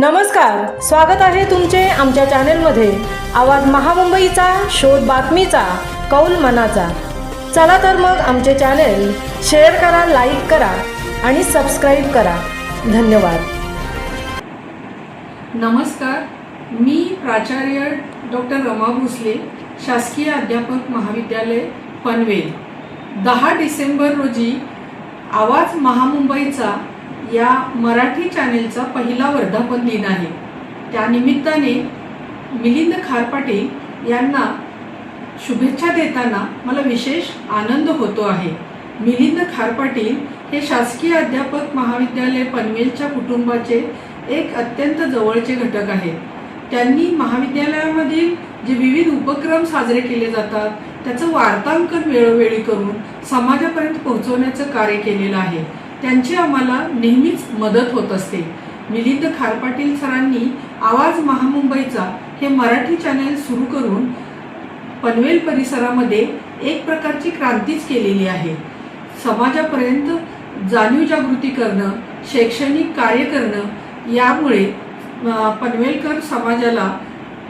नमस्कार, स्वागत आहे तुमचे आमच्या चॅनेलमध्ये। आवाज महामुंबईचा, शोध बातमीचा, कौल मनाचा। चला तर मग आमचे चॅनेल शेअर करा, लाईक करा आणि सबस्क्राईब करा। धन्यवाद। नमस्कार, मी प्राचार्य डॉक्टर रमा भोसले, शासकीय अध्यापक महाविद्यालय पनवेल। 10 डिसेंबर रोजी आवाज महामुंबईचा या मराठी चॅनेलचा पहिला वर्धापन दिन आहे। त्यानिमित्ताने मिलिंद खार पाटील यांना शुभेच्छा देताना मला विशेष आनंद होतो आहे। मिलिंद खार पाटील हे शासकीय अध्यापक महाविद्यालय पनवेलच्या कुटुंबाचे एक अत्यंत जवळचे घटक आहेत। त्यांनी महाविद्यालयामधील जे विविध उपक्रम साजरे केले जातात त्याचं वार्तांकन वेळोवेळी करून समाजापर्यंत पोहोचवण्याचं कार्य केलेलं आहे। त्यांची आम्हाला नेहमीच मदत होत असते। मिलिंद खार पाटील सरांनी आवाज महामुंबईचा हे मराठी चॅनेल सुरू करून पनवेल परिसरामध्ये एक प्रकारची क्रांतीच केलेली आहे। समाजापर्यंत जाणीव जागृती करणं, शैक्षणिक कार्य करणं, यामुळे पनवेलकर समाजाला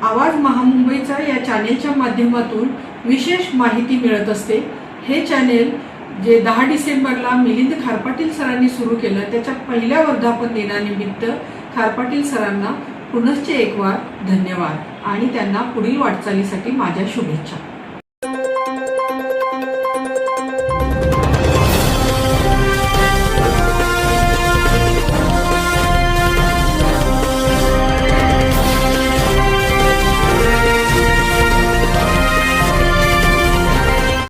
आवाज महामुंबईचा या चॅनेलच्या माध्यमातून विशेष माहिती मिळत असते। हे चॅनेल जे 10 डिसेंबरला मिलिंद खार पाटील सरांनी सुरू केलं, त्याच्या पहिल्या वर्धापन दिनानिमित्त खार पाटील सरांना पुनश्च एक वार धन्यवाद आणि त्यांना पुढील वाटचालीसाठी माझ्या शुभेच्छा।